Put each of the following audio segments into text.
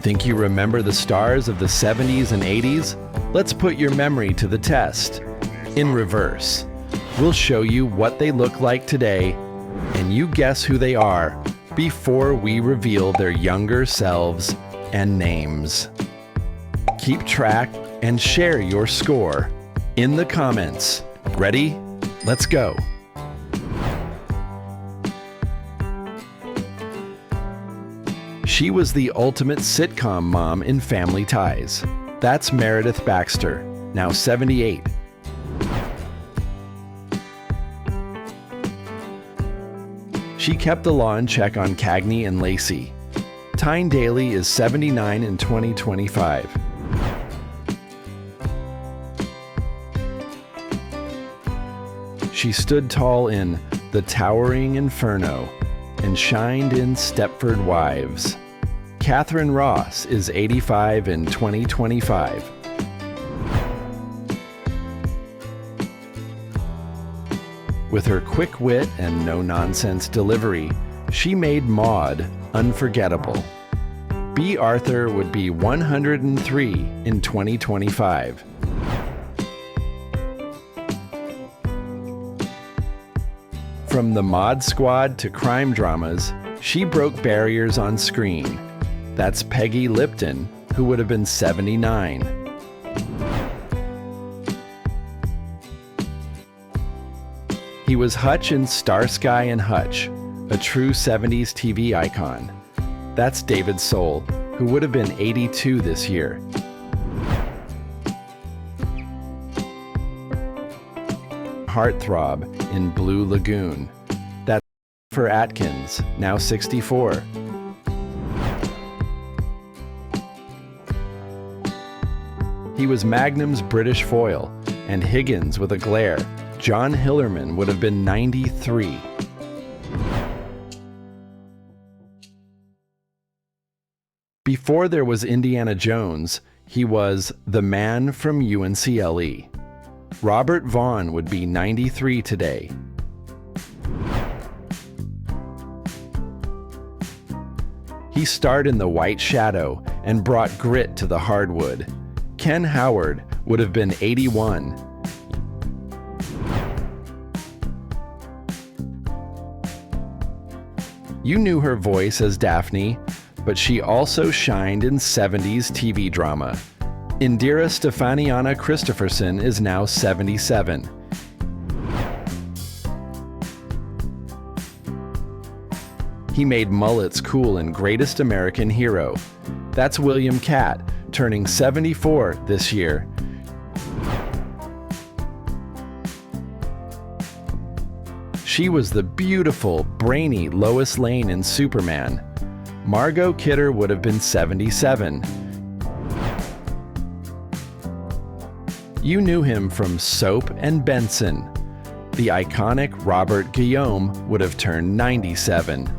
Think you remember the stars of the 70s and 80s? Let's put your memory to the test. In reverse, we'll show you what they look like today, and you guess who they are before we reveal their younger selves and names. Keep track and share your score in the comments. Ready? Let's go. She was the ultimate sitcom mom in Family Ties. That's Meredith Baxter, now 78. She kept the law in check on Cagney and Lacey. Tyne Daly is 79 in 2025. She stood tall in The Towering Inferno and shined in Stepford Wives. Catherine Ross is 85 in 2025. With her quick wit and no-nonsense delivery, she made Maude unforgettable. B. Arthur would be 103 in 2025. From the Mod Squad to crime dramas, she broke barriers on screen. That's Peggy Lipton, who would have been 79. He was Hutch in Starsky and Hutch, a true 70s TV icon. That's David Soul, who would have been 82 this year. Heartthrob in Blue Lagoon. That's for Atkins, now 64. He was Magnum's British foil, and Higgins with a glare. John Hillerman would have been 93. Before there was Indiana Jones, he was the man from UNCLE. Robert Vaughn would be 93 today. He starred in The White Shadow and brought grit to the hardwood. Ken Howard would have been 81. You knew her voice as Daphne, but she also shined in 70s TV drama. Indira Stefaniana Christopherson is now 77. He made mullets cool in Greatest American Hero. That's William Catt, turning 74 this year. She was the beautiful, brainy Lois Lane in Superman. Margot Kidder would have been 77. You knew him from Soap and Benson. The iconic Robert Guillaume would have turned 97.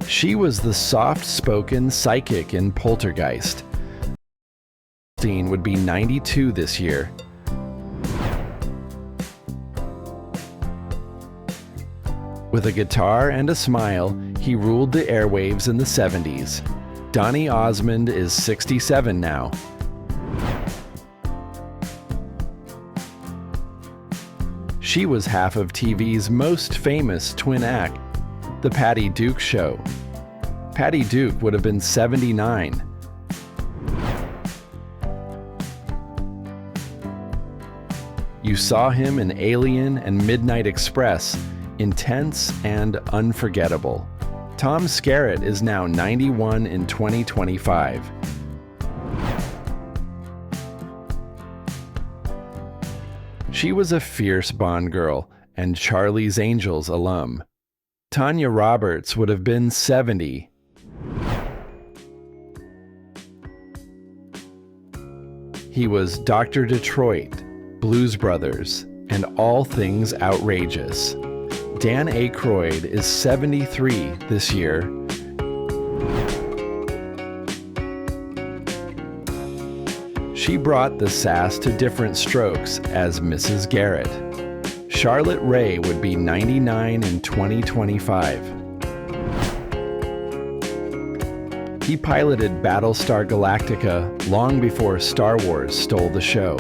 She was the soft-spoken psychic in Poltergeist. Dean would be 92 this year. With a guitar and a smile, he ruled the airwaves in the 70s. Donny Osmond is 67 now. She was half of TV's most famous twin act, The Patty Duke Show. Patty Duke would have been 79. You saw him in Alien and Midnight Express, intense and unforgettable. Tom Skerritt is now 91 in 2025. She was a fierce Bond girl and Charlie's Angels alum. Tanya Roberts would have been 70. He was Dr. Detroit, Blues Brothers, and All Things Outrageous. Dan Aykroyd is 73 this year. She brought the sass to Different Strokes as Mrs. Garrett. Charlotte Rae would be 99 in 2025. He piloted Battlestar Galactica long before Star Wars stole the show.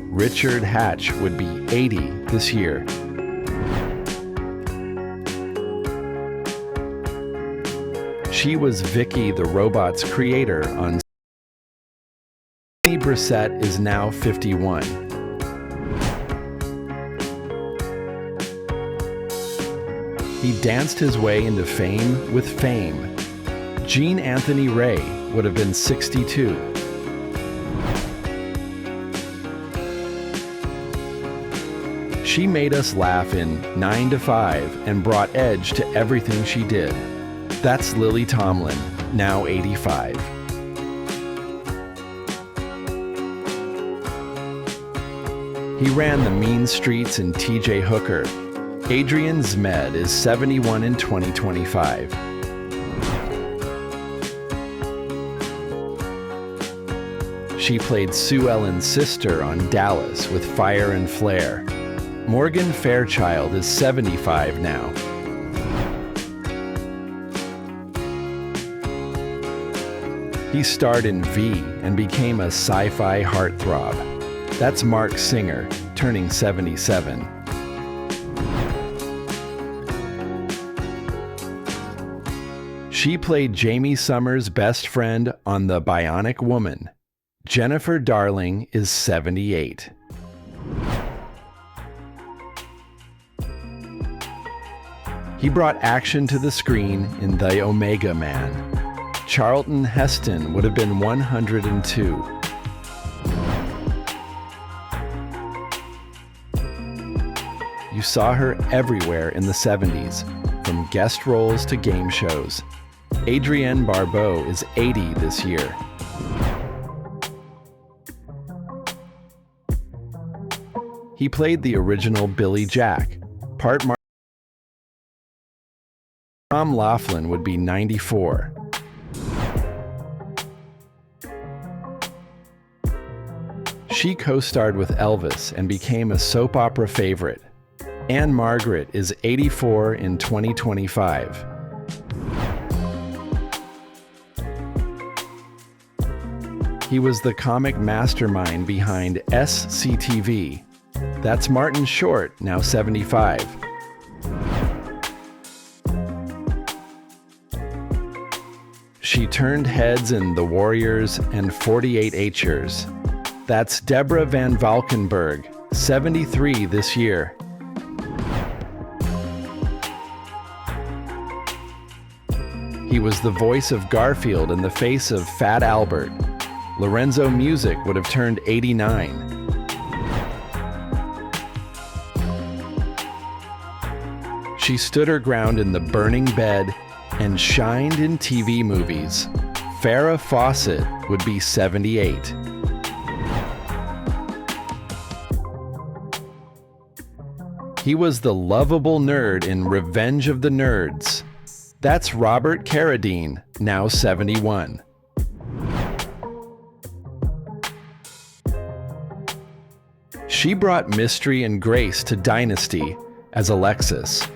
Richard Hatch would be 80 this year. She was Vicky the Robot's creator on Tony Brissett is now 51. He danced his way into fame with Fame. Jean Anthony Ray would have been 62. She made us laugh in 9 to 5 and brought edge to everything she did. That's Lily Tomlin, now 85. He ran the mean streets in T.J. Hooker. Adrian Zmed is 71 in 2025. She played Sue Ellen's sister on Dallas with Fire and Flare. Morgan Fairchild is 75 now. He starred in V and became a sci-fi heartthrob. That's Mark Singer, turning 77. She played Jamie Summers' best friend on The Bionic Woman. Jennifer Darling is 78. He brought action to the screen in The Omega Man. Charlton Heston would have been 102. You saw her everywhere in the 70s, from guest roles to game shows. Adrienne Barbeau is 80 this year. He played the original Billy Jack, part Tom Laughlin would be 94. She co-starred with Elvis and became a soap opera favorite. Anne Margaret is 84 in 2025. He was the comic mastermind behind SCTV. That's Martin Short, now 75. She turned heads in The Warriors and 48 H'ers. That's Deborah Van Valkenburg, 73 this year. He was the voice of Garfield and the face of Fat Albert. Lorenzo Music would have turned 89. She stood her ground in The Burning Bed and shined in TV movies. Farrah Fawcett would be 78. He was the lovable nerd in Revenge of the Nerds. That's Robert Carradine, now 71. She brought mystery and grace to Dynasty as Alexis.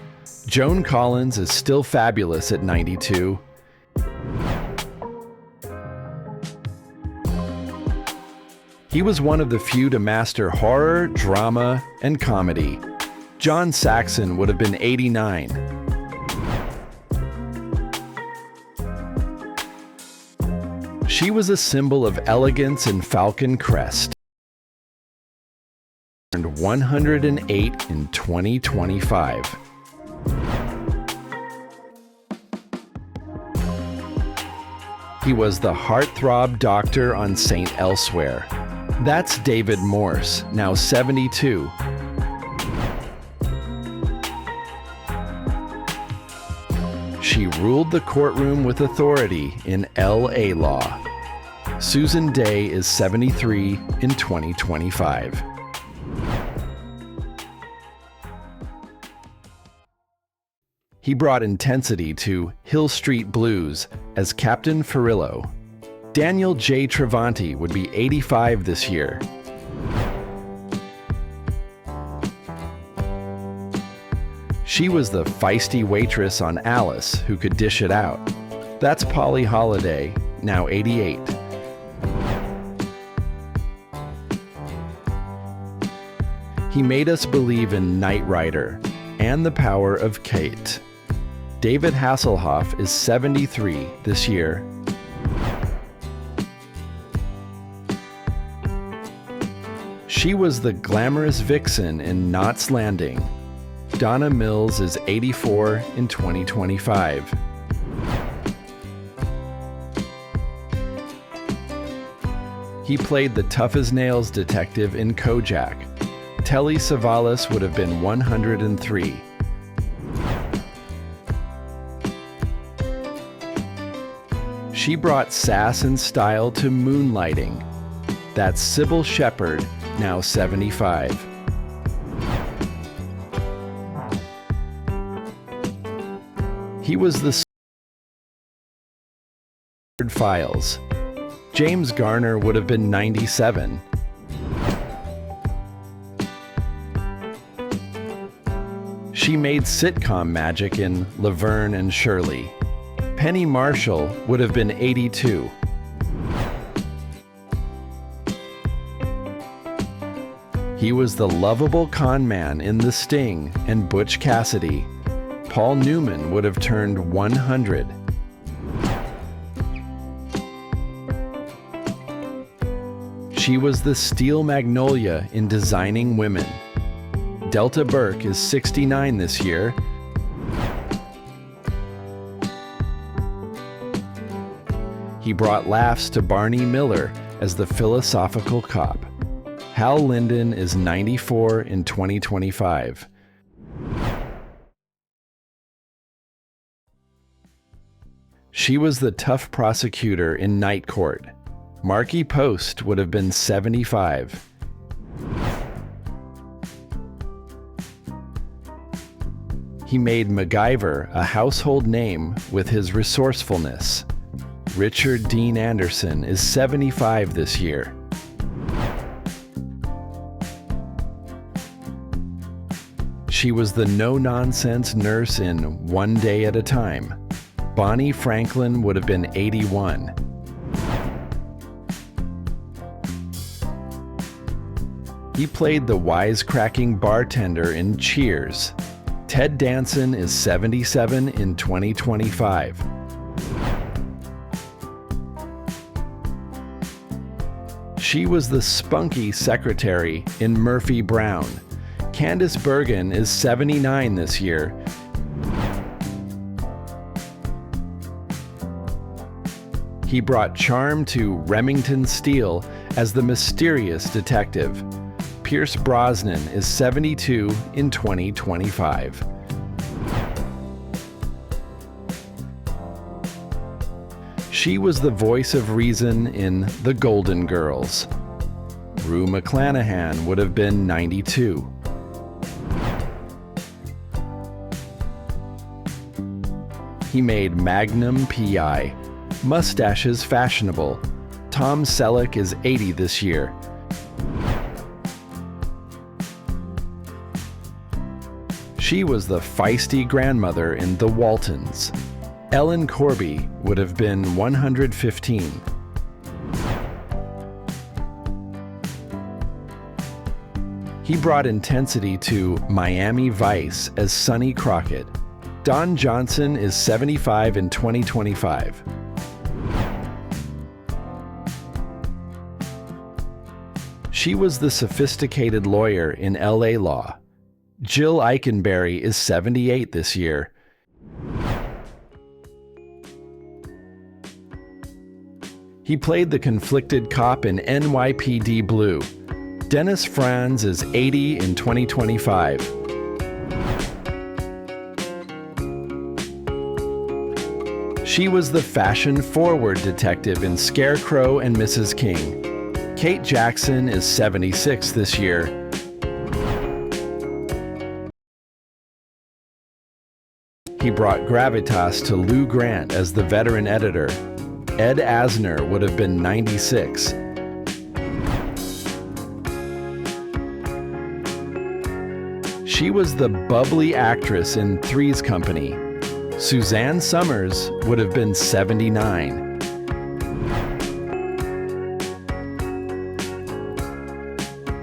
Joan Collins is still fabulous at 92. He was one of the few to master horror, drama, and comedy. John Saxon would have been 89. She was a symbol of elegance and falcon crest. Turned 108 in 2025. He was the heartthrob doctor on St. Elsewhere. That's David Morse, now 72. She ruled the courtroom with authority in L.A. Law. Susan Day is 73 in 2025. He brought intensity to Hill Street Blues as Captain Viraloo. Daniel J. Travanti would be 85 this year. She was the feisty waitress on Alice who could dish it out. That's Polly Holliday, now 88. He made us believe in Knight Rider and the power of Kate. David Hasselhoff is 73 this year. She was the glamorous vixen in Knots Landing. Donna Mills is 84 in 2025. He played the tough-as-nails detective in Kojak. Telly Savalas would have been 103. She brought sass and style to moonlighting. That's Sybil Shepherd, now 75. He was the Files. James Garner would have been 97. She made sitcom magic in Laverne and Shirley. Penny Marshall would have been 82. He was the lovable con man in The Sting and Butch Cassidy. Paul Newman would have turned 100. She was the steel magnolia in Designing Women. Delta Burke is 69 this year. He brought laughs to Barney Miller as the philosophical cop. Hal Linden is 94 in 2025. She was the tough prosecutor in Night Court. Marky Post would have been 75. He made MacGyver a household name with his resourcefulness. Richard Dean Anderson is 75 this year. She was the no-nonsense nurse in One Day at a Time. Bonnie Franklin would have been 81. He played the wisecracking bartender in Cheers. Ted Danson is 77 in 2025. She was the spunky secretary in Murphy Brown. Candice Bergen is 79 this year. He brought charm to Remington Steele as the mysterious detective. Pierce Brosnan is 72 in 2025. She was the voice of reason in The Golden Girls. Rue McClanahan would have been 92. He made Magnum P.I. Mustaches fashionable. Tom Selleck is 80 this year. She was the feisty grandmother in The Waltons. Ellen Corby would have been 115. He brought intensity to Miami Vice as Sonny Crockett. Don Johnson is 75 in 2025. She was the sophisticated lawyer in L.A. Law. Jill Eikenberry is 78 this year. He played the conflicted cop in NYPD Blue. Dennis Franz is 80 in 2025. She was the fashion-forward detective in Scarecrow and Mrs. King. Kate Jackson is 76 this year. He brought gravitas to Lou Grant as the veteran editor. Ed Asner would have been 96. She was the bubbly actress in Three's Company. Suzanne Summers would have been 79.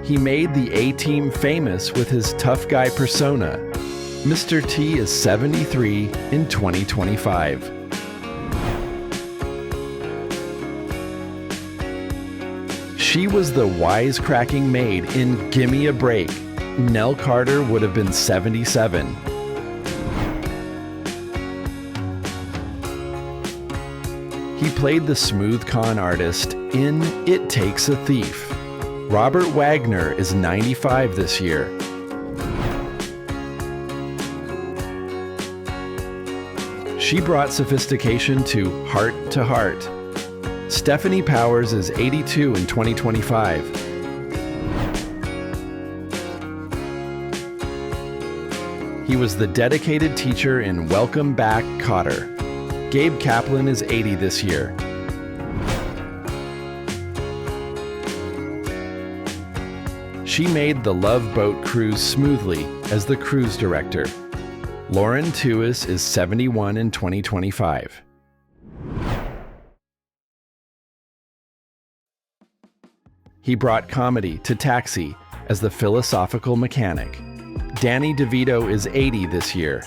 He made the A-Team famous with his tough guy persona. Mr. T is 73 in 2025. She was the wisecracking maid in Gimme a Break. Nell Carter would have been 77. He played the smooth con artist in It Takes a Thief. Robert Wagner is 95 this year. She brought sophistication to Heart. Stephanie Powers is 82 in 2025. He was the dedicated teacher in Welcome Back, Kotter. Gabe Kaplan is 80 this year. She made the Love Boat cruise smoothly as the cruise director. Lauren Tuis is 71 in 2025. He brought comedy to Taxi as the philosophical mechanic. Danny DeVito is 80 this year.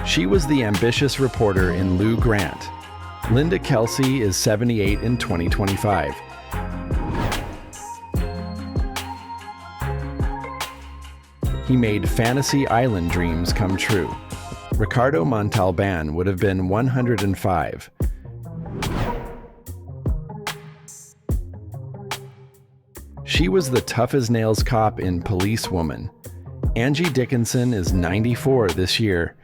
She was the ambitious reporter in Lou Grant. Linda Kelsey is 78 in 2025. He made Fantasy Island dreams come true. Ricardo Montalban would have been 105. She was the tough-as-nails cop in Police Woman. Angie Dickinson is 94 this year.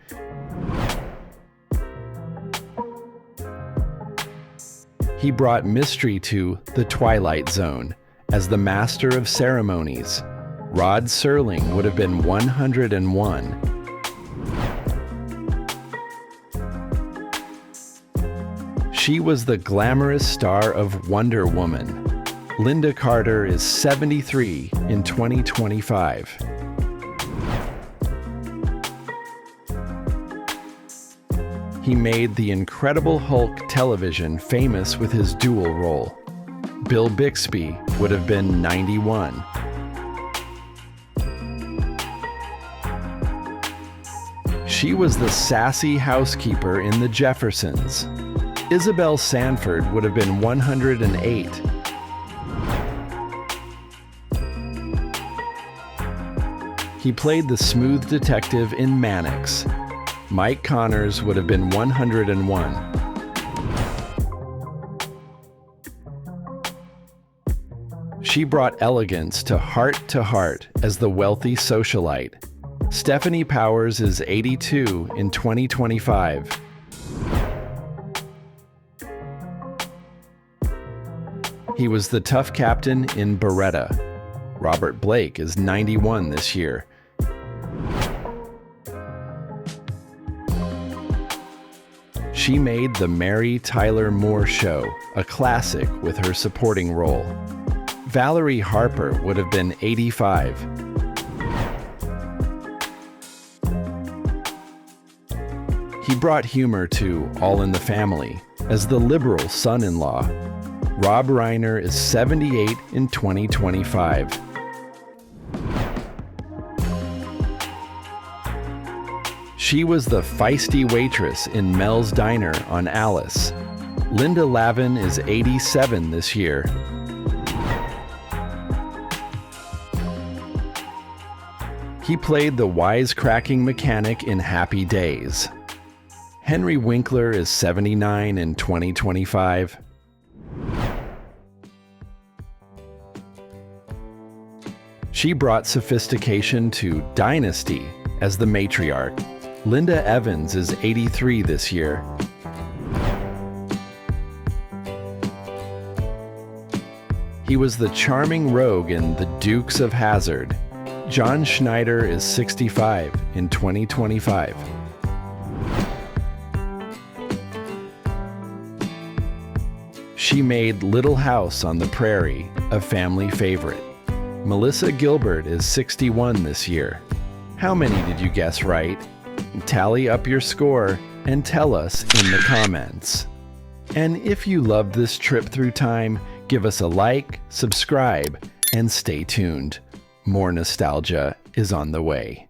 He brought mystery to The Twilight Zone as the Master of Ceremonies. Rod Serling would have been 101. She was the glamorous star of Wonder Woman. Linda Carter is 73 in 2025. He made the Incredible Hulk television famous with his dual role. Bill Bixby would have been 91. She was the sassy housekeeper in The Jeffersons. Isabel Sanford would have been 108. He played the smooth detective in Mannix. Mike Connors would have been 101. She brought elegance to Heart as the wealthy socialite. Stephanie Powers is 82 in 2025. He was the tough captain in Beretta. Robert Blake is 91 this year. She made The Mary Tyler Moore Show, a classic with her supporting role. Valerie Harper would have been 85. He brought humor to All in the Family as the liberal son-in-law. Rob Reiner is 78 in 2025. She was the feisty waitress in Mel's Diner on Alice. Linda Lavin is 87 this year. He played the wisecracking mechanic in Happy Days. Henry Winkler is 79 in 2025. She brought sophistication to Dynasty as the matriarch. Linda Evans is 83 this year. He was the charming rogue in The Dukes of Hazzard. John Schneider is 65 in 2025. She made Little House on the Prairie a family favorite. Melissa Gilbert is 61 this year. How many did you guess right? Tally up your score and tell us in the comments. And if you loved this trip through time, give us a like, subscribe, and stay tuned. More nostalgia is on the way.